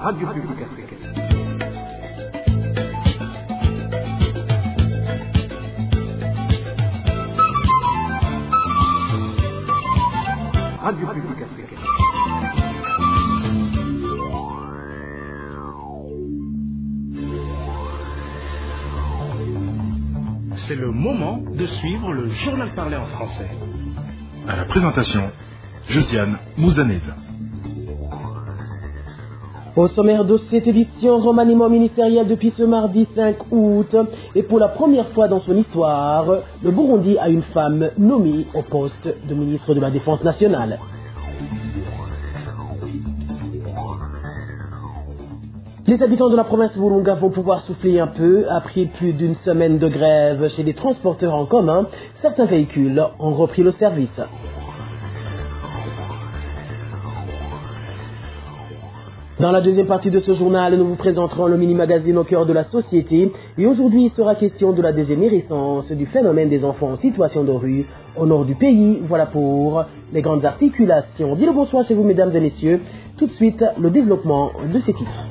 Radio Publique Africaine. Radio Publique Africaine. C'est le moment de suivre le journal parlé en français. À la présentation, Josiane Mouzaneza. Au sommaire de cette édition, remaniement ministériel depuis ce mardi 5 août. Et pour la première fois dans son histoire, le Burundi a une femme nommée au poste de ministre de la Défense nationale. Les habitants de la province Virunga vont pouvoir souffler un peu. Après plus d'une semaine de grève chez les transporteurs en commun, certains véhicules ont repris le service. Dans la deuxième partie de ce journal, nous vous présenterons le mini-magazine au cœur de la société. Et aujourd'hui, il sera question de la dégénérescence du phénomène des enfants en situation de rue au nord du pays. Voilà pour les grandes articulations. Dis le bonsoir chez vous, mesdames et messieurs. Tout de suite, le développement de ces titres.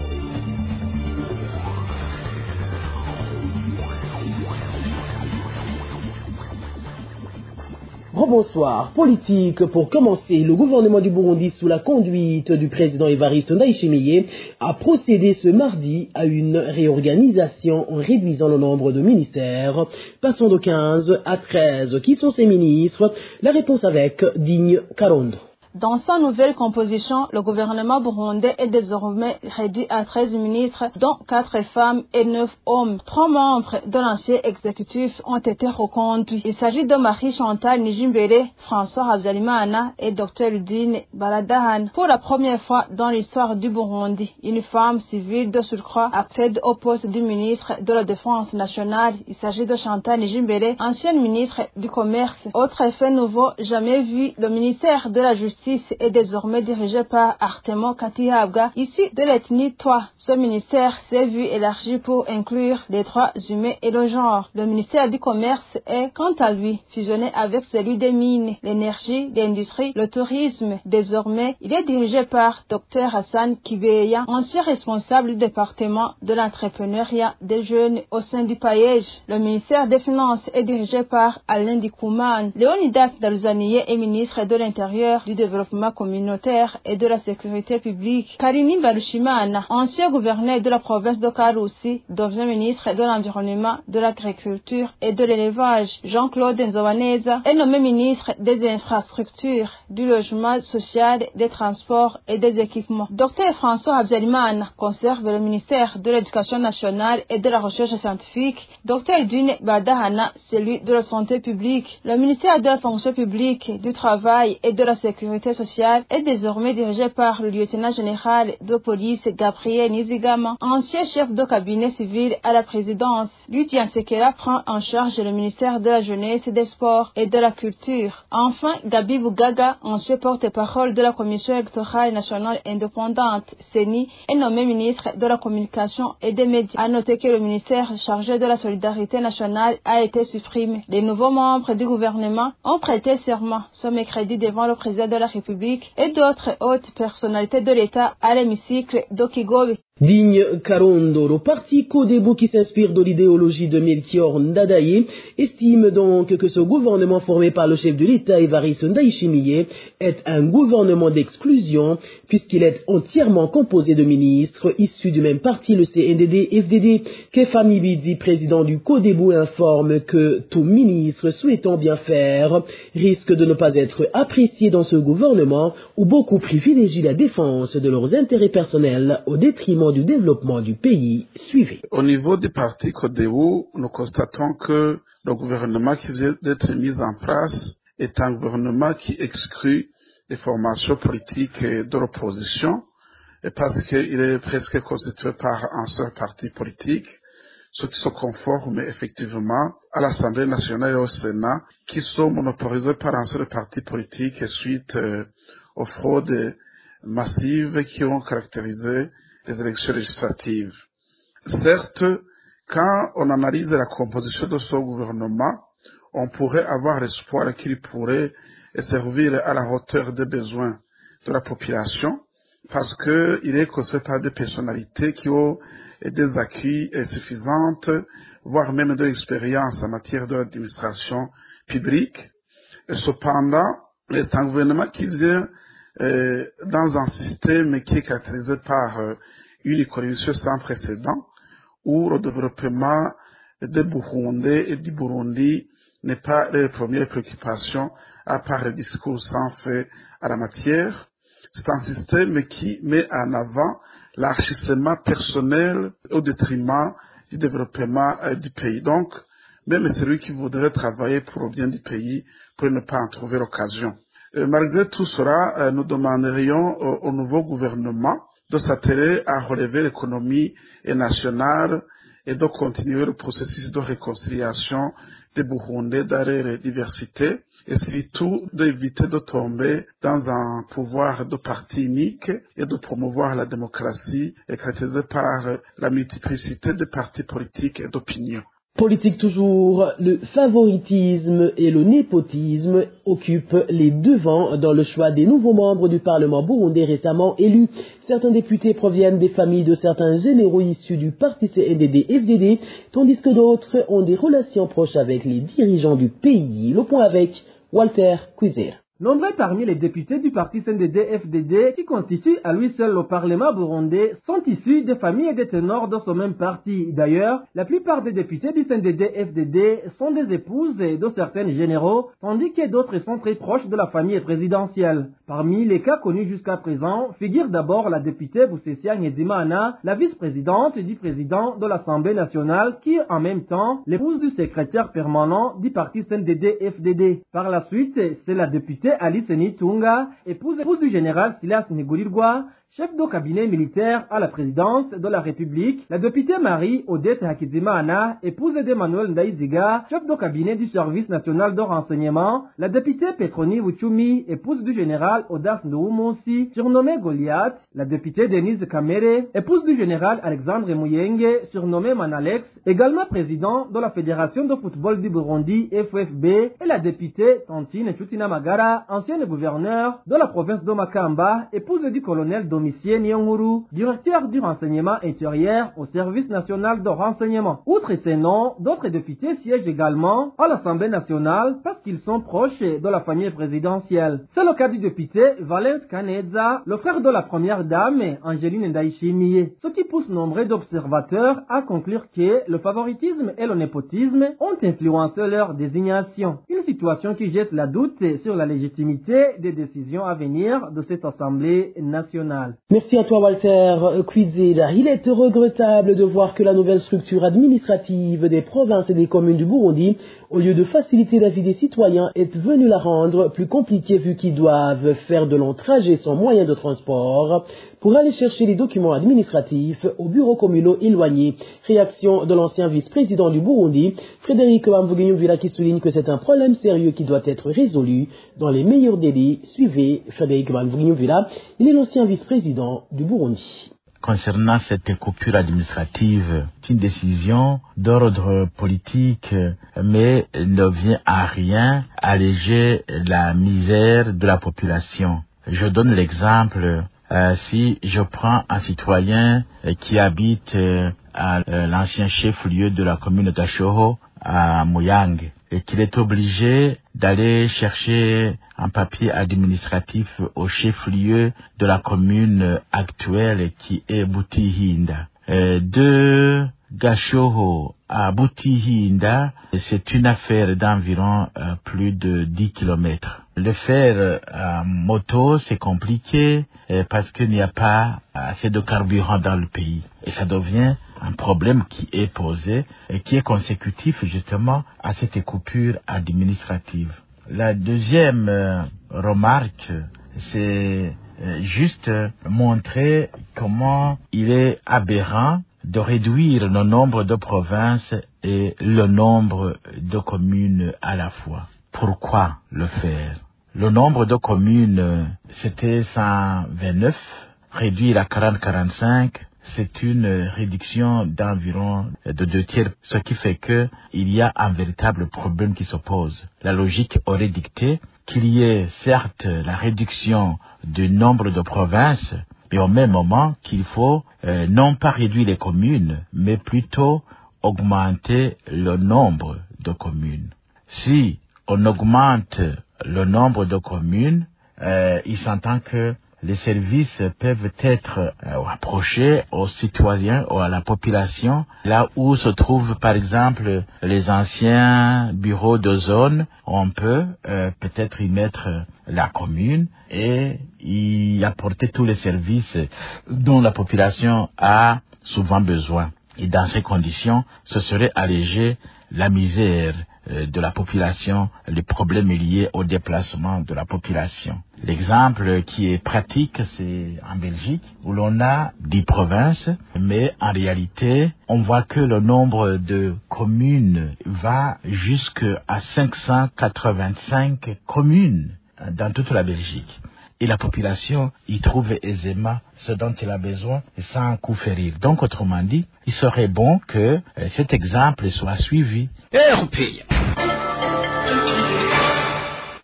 Bonsoir. Politique pour commencer. Le gouvernement du Burundi, sous la conduite du président Evariste Ndayishimiye, a procédé ce mardi à une réorganisation en réduisant le nombre de ministères, passant de 15 à 13. Qui sont ces ministres? La réponse avec Digne Karondo. Dans sa nouvelle composition, le gouvernement burundais est désormais réduit à 13 ministres, dont 4 femmes et 9 hommes. 3 membres de l'ancien exécutif ont été reconduits. Il s'agit de Marie-Chantal Nijimbere, François Habyarimana et Dr Ludwine Baladahan. Pour la première fois dans l'histoire du Burundi, une femme civile de surcroît accède au poste du ministre de la Défense nationale. Il s'agit de Chantal Nijimbere, ancienne ministre du Commerce. Autre effet nouveau, jamais vu, le ministère de la Justice est désormais dirigé par Artemo Katihabwa, issu de l'ethnie Twa. Ce ministère s'est vu élargi pour inclure les droits humains et le genre. Le ministère du Commerce est, quant à lui, fusionné avec celui des mines, l'énergie, l'industrie, le tourisme. Désormais, il est dirigé par Dr Hassan Kibeya, ancien responsable du département de l'entrepreneuriat des jeunes au sein du PAEJ. Le ministère des Finances est dirigé par Alain Dikouman. Léonidas Dalzanié est ministre de l'Intérieur, du développement communautaire et de la sécurité publique. Karini Balushimana, ancien gouverneur de la province de Karusi, devient ministre de l'Environnement, de l'Agriculture et de l'Élevage. Jean-Claude Nzobaneza est nommé ministre des Infrastructures, du Logement social, des Transports et des Équipements. Dr François Habyarimana conserve le ministère de l'Éducation nationale et de la Recherche scientifique. Dr Dune Badahana, celui de la Santé publique. Le ministère de la Fonction publique, du Travail et de la Sécurité sociale est désormais dirigé par le lieutenant général de police Gabriel Nizigama, ancien chef de cabinet civil à la présidence. Lucien Sekera prend en charge le ministère de la Jeunesse, des Sports et de la Culture. Enfin, Gabi Bougaga, ancien porte-parole de la Commission électorale nationale indépendante, CENI, est nommé ministre de la Communication et des Médias. À noter que le ministère chargé de la Solidarité nationale a été supprimé. Les nouveaux membres du gouvernement ont prêté serment ce mercredi devant le président de la République et d'autres hautes personnalités de l'État à l'hémicycle d'Okigobe. Digne Karondo, le parti Codebu qui s'inspire de l'idéologie de Melchior Ndadaye, estime donc que ce gouvernement formé par le chef de l'État Evariste Ndayishimiye est un gouvernement d'exclusion puisqu'il est entièrement composé de ministres issus du même parti, le CNDD-FDD. Kefami Bidzi, président du Codebu, informe que tout ministre souhaitant bien faire risque de ne pas être apprécié dans ce gouvernement où beaucoup privilégient la défense de leurs intérêts personnels au détriment du développement du pays. Suivez. Au niveau du parti Codebu, nous constatons que le gouvernement qui vient d'être mis en place est un gouvernement qui exclut les formations politiques de l'opposition, et parce qu'il est presque constitué par un seul parti politique, ceux qui se conforment effectivement à l'Assemblée nationale et au Sénat, qui sont monopolisés par un seul parti politique suite aux fraudes massives qui ont caractérisé les élections législatives. Certes, quand on analyse la composition de ce gouvernement, on pourrait avoir l'espoir qu'il pourrait servir à la hauteur des besoins de la population, parce que il est constitué par des personnalités qui ont des acquis suffisantes, voire même de l'expérience en matière de l'administration publique. Et cependant, c'est un gouvernement qui vient dans un système qui est caractérisé par une économie sans précédent, où le développement des Burundais et du Burundi n'est pas les premières préoccupations, à part le discours sans fait à la matière. C'est un système qui met en avant l'enrichissement personnel au détriment du développement du pays. Donc, même celui qui voudrait travailler pour le bien du pays peut ne pas en trouver l'occasion. Malgré tout cela, nous demanderions au nouveau gouvernement de s'atteler à relever l'économie nationale et de continuer le processus de réconciliation des Burundais dans leur diversité et surtout d'éviter de tomber dans un pouvoir de parti unique et de promouvoir la démocratie caractérisée par la multiplicité des partis politiques et d'opinions. Politique toujours, le favoritisme et le népotisme occupent les devants dans le choix des nouveaux membres du Parlement burundais récemment élus. Certains députés proviennent des familles de certains généraux issus du parti CNDD-FDD, tandis que d'autres ont des relations proches avec les dirigeants du pays. Le point avec Walter Cuisir. Nombreux parmi les députés du parti CNDD-FDD qui constituent à lui seul le Parlement burundais sont issus des familles et des ténors de ce même parti. D'ailleurs, la plupart des députés du CNDD-FDD sont des épouses de certains généraux, tandis que d'autres sont très proches de la famille présidentielle. Parmi les cas connus jusqu'à présent, figure d'abord la députée Boussesia Ngedimana, la vice-présidente du président de l'Assemblée nationale, qui est en même temps l'épouse du secrétaire permanent du parti CNDD-FDD. Par la suite, c'est la députée Alice Nitunga, épouse du général Silas Nigurirwa, chef de cabinet militaire à la présidence de la République, la députée Marie Odette Hakizimana, épouse d'Emmanuel Ndaïziga, chef de cabinet du service national de renseignement, la députée Petroni Wuchumi, épouse du général Odas Ndoumoussi, surnommé Goliath, la députée Denise Kamere, épouse du général Alexandre Muyenge, surnommé Manalex, également président de la Fédération de football du Burundi, FFB, et la députée Tantine Chutina Magara, ancienne gouverneure de la province de Makamba, épouse du colonel Domitien Nyonguru, directeur du renseignement intérieur au service national de renseignement. Outre ces noms, d'autres députés siègent également à l'Assemblée nationale parce qu'ils sont proches de la famille présidentielle. C'est le cas du député Valens Kaneza, le frère de la première dame Angeline Ndaïchimiye, ce qui pousse nombre d'observateurs à conclure que le favoritisme et le népotisme ont influencé leur désignation. Une situation qui jette la doute sur la légitimité des décisions à venir de cette Assemblée nationale. Merci à toi Walter Kwizera. Il est regrettable de voir que la nouvelle structure administrative des provinces et des communes du Burundi, au lieu de faciliter la vie des citoyens, est venue la rendre plus compliquée vu qu'ils doivent faire de longs trajets sans moyen de transport pour aller chercher les documents administratifs aux bureaux communaux éloignés. Réaction de l'ancien vice-président du Burundi, Frédéric Bamvuginyumvila, qui souligne que c'est un problème sérieux qui doit être résolu dans les meilleurs délais. Suivez Frédéric Bamvuginyumvila, il est l'ancien vice-président du Burundi. Concernant cette coupure administrative, c'est une décision d'ordre politique, mais ne vient à rien alléger la misère de la population. Je donne l'exemple, si je prends un citoyen qui habite à l'ancien chef-lieu de la commune d'Ashoho, à Moyang, et qu'il est obligé d'aller chercher un papier administratif au chef-lieu de la commune actuelle qui est Butihinda. De Gashoho à Butihinda, c'est une affaire d'environ plus de 10 kilomètres. Le faire à moto, c'est compliqué parce qu'il n'y a pas assez de carburant dans le pays. Et ça devient un problème qui est posé et qui est consécutif justement à cette coupure administrative. La deuxième remarque, c'est juste montrer comment il est aberrant de réduire le nombre de provinces et le nombre de communes à la fois. Pourquoi le faire? Le nombre de communes, c'était 129, réduire à 40-45, c'est une réduction d'environ de 2/3, ce qui fait que il y a un véritable problème qui s'oppose. La logique aurait dicté qu'il y ait certes la réduction du nombre de provinces, mais au même moment qu'il faut non pas réduire les communes, mais plutôt augmenter le nombre de communes. Si on augmente le nombre de communes, il s'entend que les services peuvent être approchés aux citoyens ou à la population, là où se trouvent par exemple les anciens bureaux de zone. On peut peut-être y mettre la commune et y apporter tous les services dont la population a souvent besoin. Et dans ces conditions, ce serait alléger la misère de la population, les problèmes liés au déplacement de la population. L'exemple qui est pratique, c'est en Belgique, où l'on a 10 provinces, mais en réalité, on voit que le nombre de communes va jusqu'à 585 communes dans toute la Belgique. Et la population y trouve aisément ce dont elle a besoin sans coup férir. Donc, autrement dit, il serait bon que cet exemple soit suivi.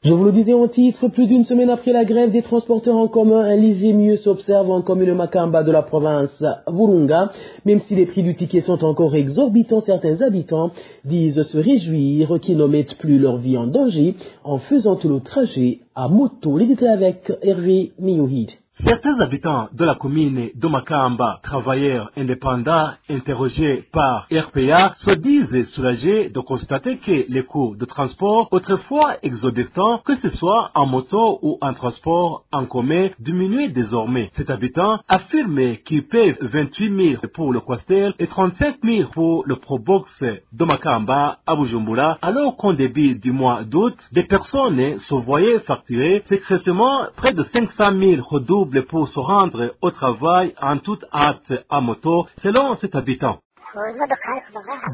Je vous le disais en titre, plus d'une semaine après la grève des transporteurs en commun, un léger mieux s'observe en commune Makamba de la province Virunga. Même si les prix du ticket sont encore exorbitants, certains habitants disent se réjouir qu'ils ne mettent plus leur vie en danger en faisant tout le trajet à moto. Les détails avec Hervé Miyuhid. Certains habitants de la commune de Makamba, travailleurs indépendants interrogés par RPA, se disent soulagés de constater que les coûts de transport, autrefois exorbitants, que ce soit en moto ou en transport en commun, diminuent désormais. Cet habitant affirme qu'il paie 28 000 pour le Quastel et 35 000 pour le Probox de Makamba à Bujumbura, alors qu'au début du mois d'août, des personnes se voyaient facturer secrètement près de 500 000 redoubles pour se rendre au travail en toute hâte à moto, selon cet habitant.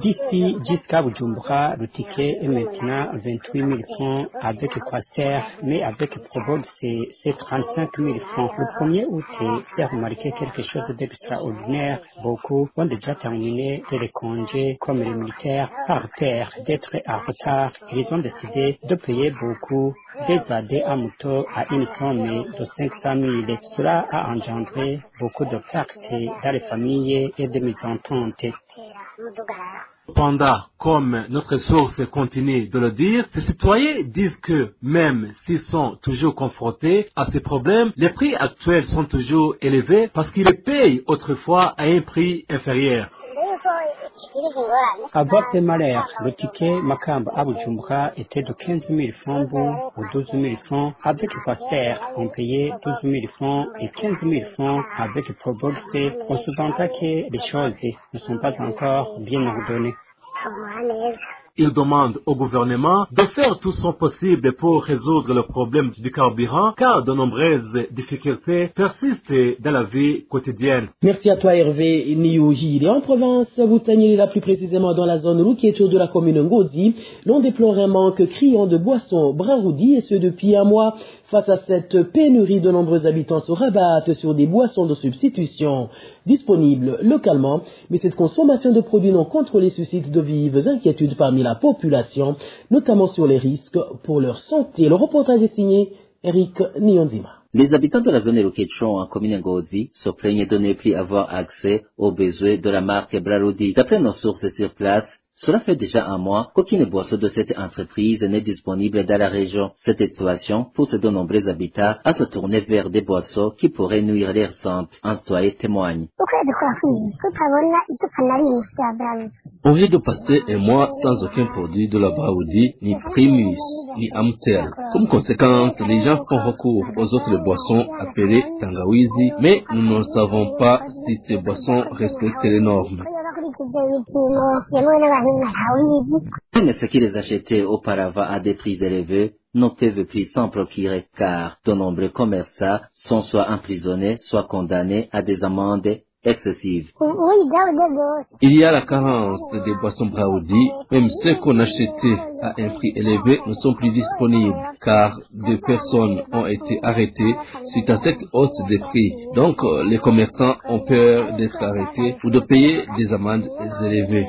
D'ici jusqu'à Bujumbura, le ticket est maintenant 28 000 francs avec Quaster, mais avec Probox, c'est 35 000 francs. Le 1er août, c'est remarqué quelque chose d'extraordinaire. Beaucoup ont déjà terminé les congés, comme les militaires, par peur d'être en retard. Ils ont décidé de payer beaucoup des aides à moto à une somme de 500 000. Cela a engendré beaucoup de pertes dans les familles et des mésententes. Cependant, comme notre source continue de le dire, ces citoyens disent que même s'ils sont toujours confrontés à ces problèmes, les prix actuels sont toujours élevés parce qu'ils les payent autrefois à un prix inférieur. Avant ces malheurs, le ticket Makamba à Bujumbura était de 15 000 francs ou 12 000 francs. Avec Quaster, on payait 12 000 francs et 15 000 francs avec Probox. On sous-entend que les choses ne sont pas encore bien ordonnées. Il demande au gouvernement de faire tout son possible pour résoudre le problème du carburant, car de nombreuses difficultés persistent dans la vie quotidienne. Merci à toi Hervé Niyuhid. Et en province, Boutanier, là plus précisément dans la zone Lukecho de la commune Ngozi, l'on déplore un manque criant de boissons Braroudi, et ce depuis un mois. Face à cette pénurie, de nombreux habitants se rabattent sur des boissons de substitution disponibles localement, mais cette consommation de produits non contrôlés suscite de vives inquiétudes parmi la population, notamment sur les risques pour leur santé. Le reportage est signé Eric Nyonzima. Les habitants de la zone Lukecho en commune Ngozi se plaignent de ne plus avoir accès aux besoins de la marque Braroudi. D'après nos sources sur place, cela fait déjà un mois qu'aucune boisson de cette entreprise n'est disponible dans la région. Cette situation pousse de nombreux habitants à se tourner vers des boissons qui pourraient nuire leur santé. Un citoyen témoigne. On vient de passer un mois sans aucun produit de la Braroudi, ni Primus, ni Amstel. Comme conséquence, les gens font recours aux autres boissons appelées Tangawizi, mais nous ne savons pas si ces boissons respectent les normes. Même ceux qui les achetaient auparavant à des prix élevés ne peuvent plus s'en procurer, car de nombreux commerçants sont soit emprisonnés, soit condamnés à des amendes excessive. Il y a la carence des boissons Braoudi. Même ceux qu'on achetait à un prix élevé ne sont plus disponibles car des personnes ont été arrêtées suite à cette hausse des prix. Donc, les commerçants ont peur d'être arrêtés ou de payer des amendes élevées.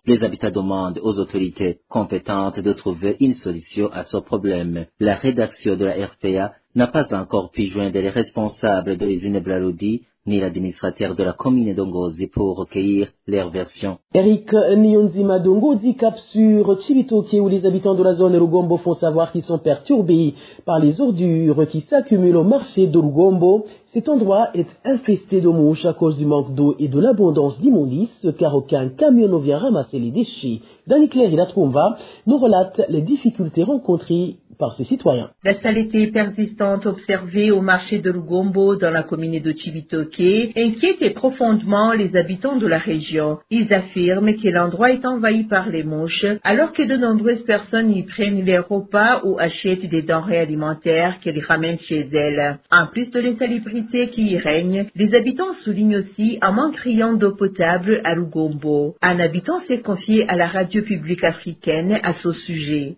Les habitants demandent aux autorités compétentes de trouver une solution à ce problème. La rédaction de la RPA n'a pas encore pu joindre les responsables de l'usine Braroudi ni l'administrateur de la commune d'Ongozi pour recueillir leur version. Eric Nyonzima d'Ongozi cap sur Chibitoke où les habitants de la zone Rugombo font savoir qu'ils sont perturbés par les ordures qui s'accumulent au marché de Rugombo. Cet endroit est infesté de mouches à cause du manque d'eau et de l'abondance d'immondices car aucun camion ne vient ramasser les déchets. Dani Claire Ilatromva nous relate les difficultés rencontrées par ces citoyens. La saleté persistante observée au marché de Rugombo dans la commune de Chibitoke inquiète profondément les habitants de la région. Ils affirment que l'endroit est envahi par les mouches alors que de nombreuses personnes y prennent les repas ou achètent des denrées alimentaires qu'elles ramènent chez elles. En plus de l'insalubrité qui y règne, les habitants soulignent aussi un manque criant d'eau potable à Rugombo. Un habitant s'est confié à la radio publique africaine à ce sujet.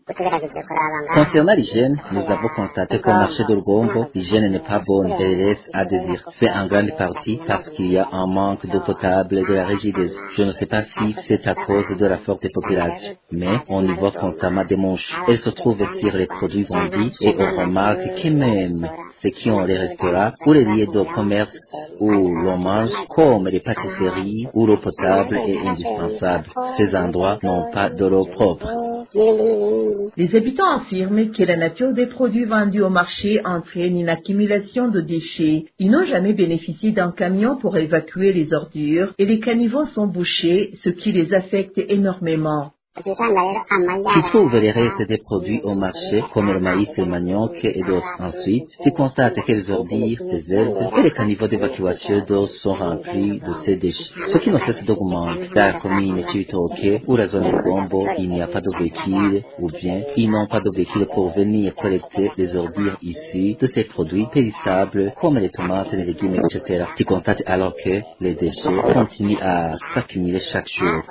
Concernant l'hygiène, nous avons constaté qu'au marché de Rugombo, l'hygiène n'est pas bonne et laisse à désirer. C'est en grande partie parce qu'il y a un manque d'eau potable de la Régideuse. Je ne sais pas si c'est à cause de la forte population, mais on y voit constamment des mouches. Elles se trouvent sur les produits vendus et on remarque que même ceux qui ont les restaurants ou les lieux de commerce où l'on mange, comme les pâtisseries où l'eau potable est indispensable. Ces endroits n'ont pas de l'eau propre. Les habitants affirment que la nature des produits vendus au marché entraîne une accumulation de déchets. Ils n'ont jamais bénéficié d'un camion pour évacuer les ordures et les caniveaux sont bouchés, ce qui les affecte énormément. Tu trouves les restes des produits au marché, comme le maïs et le manioc et d'autres. Ensuite, tu constates que les ordures, les herbes et les caniveaux d'évacuation d'eau sont remplis de ces déchets. Ce qui ne cesse d'augmenter. Dans la commune Chibitoke ou la zone de Rugombo, il n'y a pas de véhicule, ou bien ils n'ont pas de véhicule pour venir collecter les ordures issues de ces produits périssables, comme les tomates, les légumes, etc. Tu constates alors que les déchets continuent à s'accumuler chaque jour.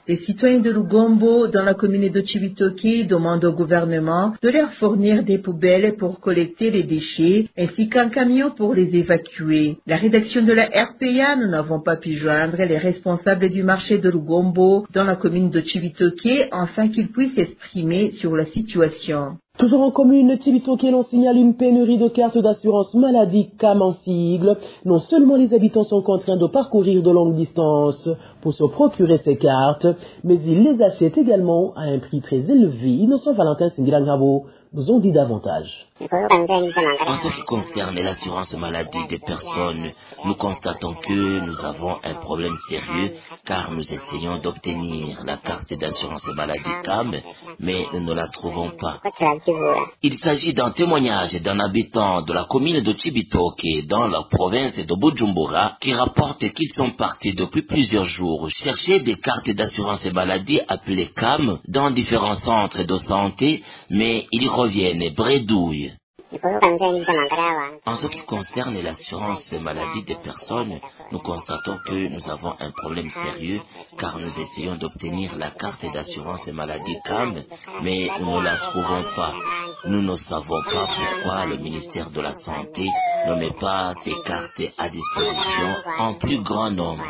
Les citoyens de Rugombo, dans la commune de Chibitoke, demandent au gouvernement de leur fournir des poubelles pour collecter les déchets, ainsi qu'un camion pour les évacuer. La rédaction de la RPA, nous n'avons pas pu joindre les responsables du marché de Rugombo, dans la commune de Chibitoke, afin qu'ils puissent s'exprimer sur la situation. Toujours en commune Chibitoke, l'on signale une pénurie de cartes d'assurance maladie CAM en sigle. Non seulement les habitants sont contraints de parcourir de longues distances pour se procurer ces cartes, mais ils les achètent également à un prix très élevé. Innocent Valentin Singilangabo nous en dit davantage. En ce qui concerne l'assurance maladie des personnes, nous constatons que nous avons un problème sérieux car nous essayons d'obtenir la carte d'assurance maladie CAM, mais nous ne la trouvons pas. Il s'agit d'un témoignage d'un habitant de la commune de Chibitoke dans la province de Bujumbura qui rapporte qu'ils sont partis depuis plusieurs jours chercher des cartes d'assurance maladie appelées CAM dans différents centres de santé, mais ils reviennent bredouilles. En ce qui concerne l'assurance maladie des personnes, nous constatons que nous avons un problème sérieux car nous essayons d'obtenir la carte d'assurance maladie CAM, mais nous ne la trouvons pas. Nous ne savons pas pourquoi le ministère de la Santé ne met pas ces cartes à disposition en plus grand nombre.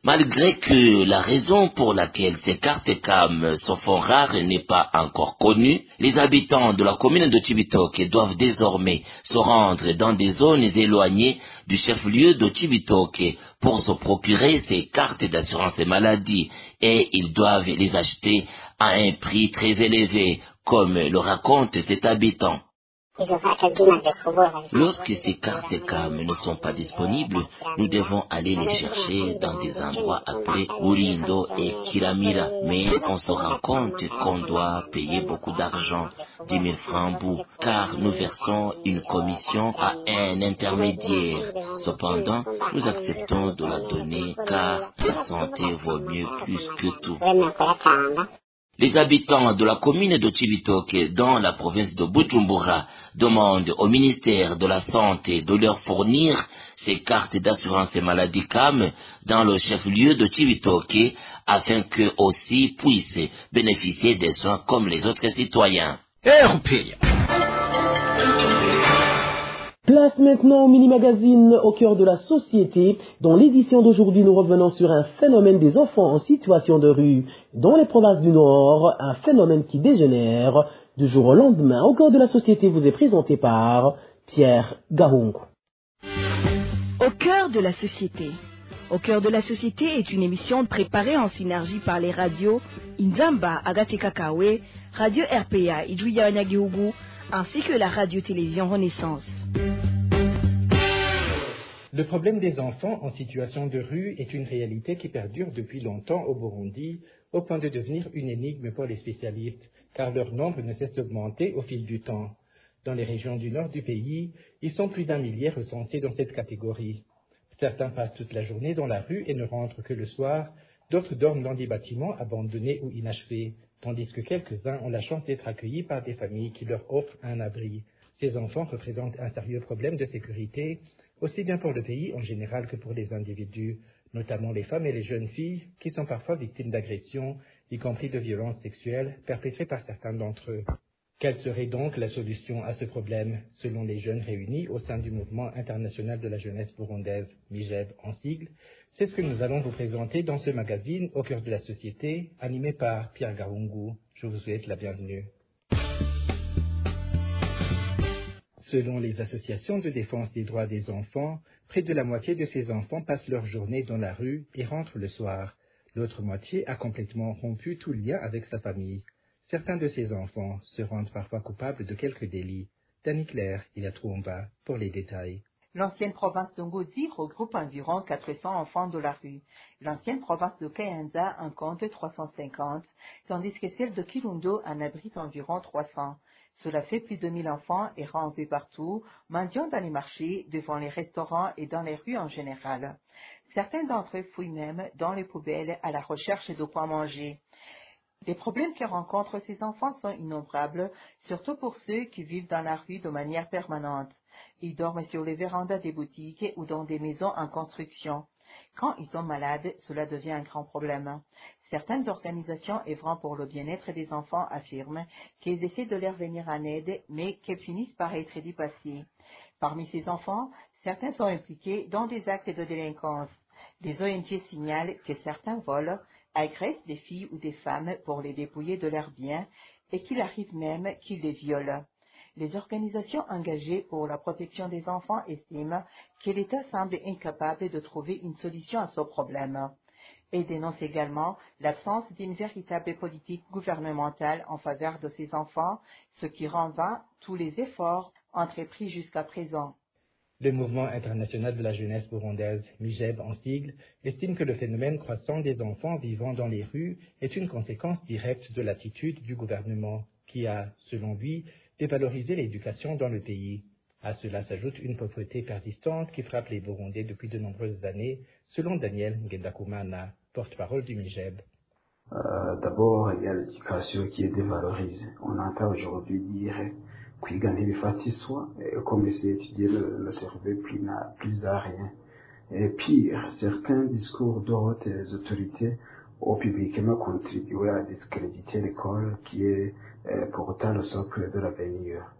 Malgré que la raison pour laquelle ces cartes CAM se font rares n'est pas encore connue, les habitants de la commune de Chibitoke doivent désormais se rendre dans des zones éloignées du chef-lieu de Chibitoke pour se procurer ces cartes d'assurance maladie et ils doivent les acheter à un prix très élevé, comme le raconte cet habitant. Lorsque ces cartes CAM ne sont pas disponibles, nous devons aller les chercher dans des endroits appelés Urindo et Kiramira. Mais on se rend compte qu'on doit payer beaucoup d'argent, 10 000 francs bout, car nous versons une commission à un intermédiaire. Cependant, nous acceptons de la donner car la santé vaut mieux plus que tout. Les habitants de la commune de Chibitoke, dans la province de Bujumbura, demandent au ministère de la Santé de leur fournir ces cartes d'assurance maladie CAM dans le chef-lieu de Chibitoke, afin qu'eux aussi puissent bénéficier des soins comme les autres citoyens. RPA. Place maintenant au mini-magazine au cœur de la société. Dans l'édition d'aujourd'hui, nous revenons sur un phénomène des enfants en situation de rue dans les provinces du Nord, un phénomène qui dégénère du jour au lendemain. Au cœur de la société vous est présenté par Pierre Gahungu. Au cœur de la société. Au cœur de la société est une émission préparée en synergie par les radios Inzamba Agate Kakawe, Radio RPA Idouya Nyagihugu, ainsi que la radio-télévision Renaissance. Le problème des enfants en situation de rue est une réalité qui perdure depuis longtemps au Burundi, au point de devenir une énigme pour les spécialistes, car leur nombre ne cesse d'augmenter au fil du temps. Dans les régions du nord du pays, ils sont plus d'1 millier recensés dans cette catégorie. Certains passent toute la journée dans la rue et ne rentrent que le soir, d'autres dorment dans des bâtiments abandonnés ou inachevés, tandis que quelques-uns ont la chance d'être accueillis par des familles qui leur offrent un abri. Ces enfants représentent un sérieux problème de sécurité, aussi bien pour le pays en général que pour les individus, notamment les femmes et les jeunes filles, qui sont parfois victimes d'agressions, y compris de violences sexuelles, perpétrées par certains d'entre eux. Quelle serait donc la solution à ce problème, selon les jeunes réunis au sein du Mouvement international de la jeunesse burundaise, MIJEB en sigle? C'est ce que nous allons vous présenter dans ce magazine au cœur de la société, animé par Pierre Gahungu. Je vous souhaite la bienvenue. Selon les associations de défense des droits des enfants, près de la moitié de ces enfants passent leur journée dans la rue et rentrent le soir. L'autre moitié a complètement rompu tout lien avec sa famille. Certains de ces enfants se rendent parfois coupables de quelques délits. Dany Claire, il a trop en bas pour les détails. L'ancienne province de Ngozi regroupe environ 400 enfants de la rue. L'ancienne province de Kayanza en compte 350, tandis que celle de Kirundo en abrite environ 300. Cela fait plus de 1000 enfants errant un peu partout, mendiant dans les marchés, devant les restaurants et dans les rues en général. Certains d'entre eux fouillent même dans les poubelles à la recherche de quoi manger. Les problèmes que rencontrent ces enfants sont innombrables, surtout pour ceux qui vivent dans la rue de manière permanente. Ils dorment sur les vérandas des boutiques ou dans des maisons en construction. Quand ils sont malades, cela devient un grand problème. Certaines organisations œuvrant pour le bien-être des enfants affirment qu'elles essaient de leur venir en aide, mais qu'elles finissent par être dépassées. Parmi ces enfants, certains sont impliqués dans des actes de délinquance. Les ONG signalent que certains volent, agressent des filles ou des femmes pour les dépouiller de leurs biens et qu'il arrive même qu'ils les violent. Les organisations engagées pour la protection des enfants estiment que l'État semble incapable de trouver une solution à ce problème. Et dénoncent également l'absence d'une véritable politique gouvernementale en faveur de ces enfants, ce qui rend vain tous les efforts entrepris jusqu'à présent. Le Mouvement international de la jeunesse burundaise, MIJEB en sigle, estime que le phénomène croissant des enfants vivant dans les rues est une conséquence directe de l'attitude du gouvernement, qui a, selon lui, dévalorisé l'éducation dans le pays. À cela s'ajoute une pauvreté persistante qui frappe les Burundais depuis de nombreuses années, selon Daniel Ngendakumana, porte-parole du MIJEB. D'abord, il y a l'éducation qui est dévalorisée. On entend aujourd'hui dire kwiga ntibifatiswa, comme si étudier ne servait plus à rien. Et pire, certains discours de hautes autorités ont publiquement contribué à discréditer l'école qui est pourtant le socle de l'avenir.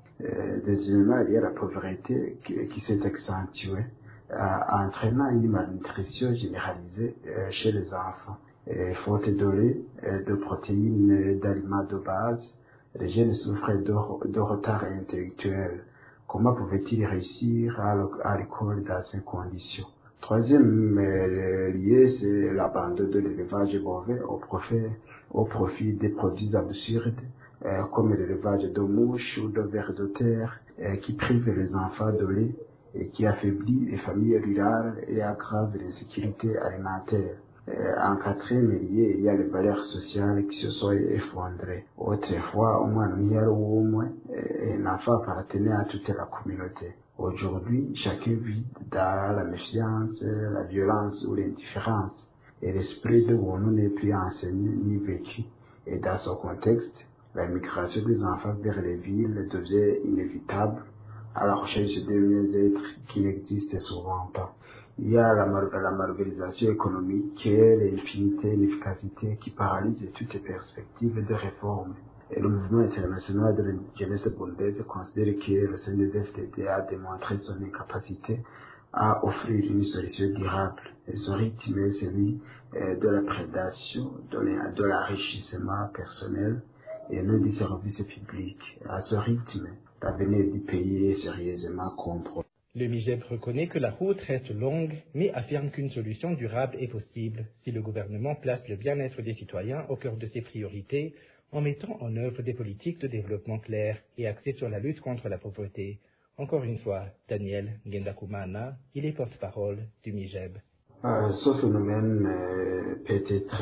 Deuxièmement, il y a la pauvreté qui s'est accentuée, entraînant une malnutrition généralisée chez les enfants. Faute de lait, de protéines, d'aliments de base, les jeunes souffrent de retard intellectuel. Comment pouvaient-ils réussir à l'école dans ces conditions? Troisième lié, c'est l'abandon de l'élevage bovin au profit des produits absurdes, comme l'élevage de mouches ou de vers de terre, qui privent les enfants de lait et qui affaiblit les familles rurales et aggrave l'insécurité alimentaire. En quatrième lieu, il y a les valeurs sociales qui se sont effondrées. Autrefois, au moins, un enfant appartenait à toute la communauté. Aujourd'hui, chacun vit dans la méfiance, la violence ou l'indifférence. Et l'esprit de Wono n'est plus enseigné ni vécu. Et dans ce contexte, la migration des enfants vers les villes devient inévitable à la recherche de mieux-être qui n'existe souvent pas. Il y a la marginalisation économique, l'impunité et l'efficacité qui paralysent toutes les perspectives de réforme. Et le mouvement international de la jeunesse burundaise considère que le CNDD-FDD a démontré son incapacité à offrir une solution durable. Et son rythme est celui de la prédation, de l'enrichissement personnel et non du service public. À ce rythme, l'avenir du pays est sérieusement compromis. Le MIGEB reconnaît que la route reste longue, mais affirme qu'une solution durable est possible si le gouvernement place le bien-être des citoyens au cœur de ses priorités en mettant en œuvre des politiques de développement claires et axées sur la lutte contre la pauvreté. Encore une fois, Daniel Ngendakumana, il est porte-parole du MIGEB. Ce phénomène peut être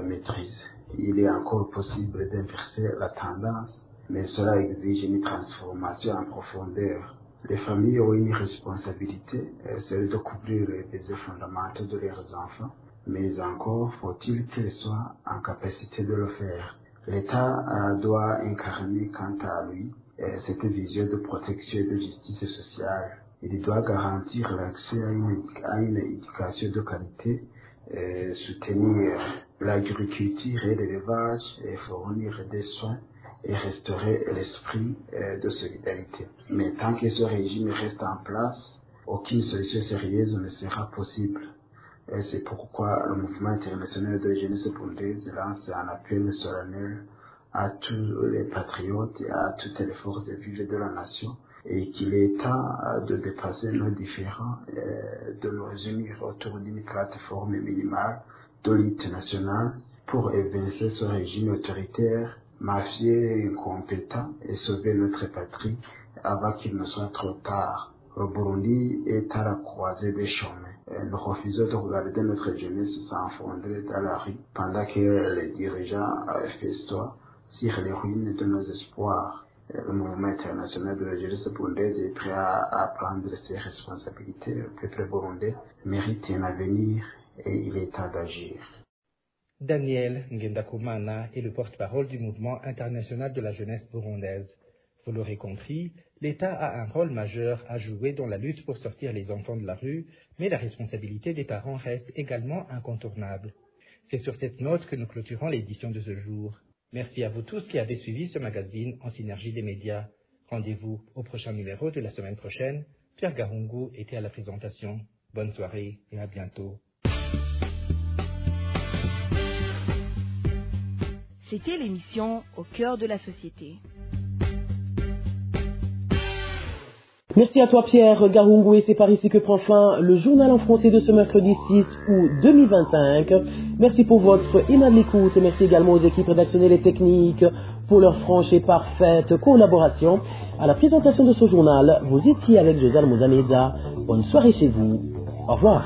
maîtrisé. Il est encore possible d'inverser la tendance, mais cela exige une transformation en profondeur. Les familles ont une responsabilité, celle de couvrir les besoins fondamentaux de leurs enfants, mais encore faut-il qu'ils soient en capacité de le faire. L'État doit incarner quant à lui cette vision de protection et de justice sociale. Il doit garantir l'accès à une éducation de qualité, soutenir l'agriculture et l'élevage, et fournir des soins et restaurer l'esprit de solidarité. Mais tant que ce régime reste en place, aucune solution sérieuse ne sera possible. Et c'est pourquoi le mouvement international de la jeunesse burundaise lance un appel solennel à tous les patriotes et à toutes les forces vives de la nation, et qu'il est temps de dépasser nos différends, de nous unir autour d'une plateforme minimale de lutte nationale pour évincer ce régime autoritaire, mafieux et incompétent, et sauver notre patrie avant qu'il ne soit trop tard. Le Burundi est à la croisée des chemins. Nous refusons de regarder notre jeunesse s'enfondrer dans la rue pendant que les dirigeants festoient sur les ruines de nos espoirs. Le mouvement international de la jeunesse burundaise est prêt à prendre ses responsabilités. Le peuple burundais mérite un avenir et il est temps d'agir. Daniel Ngendakumana est le porte-parole du mouvement international de la jeunesse burundaise. Vous l'aurez compris, l'État a un rôle majeur à jouer dans la lutte pour sortir les enfants de la rue, mais la responsabilité des parents reste également incontournable. C'est sur cette note que nous clôturons l'édition de ce jour. Merci à vous tous qui avez suivi ce magazine en synergie des médias. Rendez-vous au prochain numéro de la semaine prochaine. Pierre Garungu était à la présentation. Bonne soirée et à bientôt. C'était l'émission Au cœur de la société. Merci à toi Pierre Garungu, et c'est par ici que prend fin le journal en français de ce mercredi 6 août 2025. Merci pour votre aimable écoute et merci également aux équipes rédactionnelles et techniques pour leur franche et parfaite collaboration. À la présentation de ce journal, vous étiez avec Josiane Mouzaneza. Bonne soirée chez vous. Au revoir.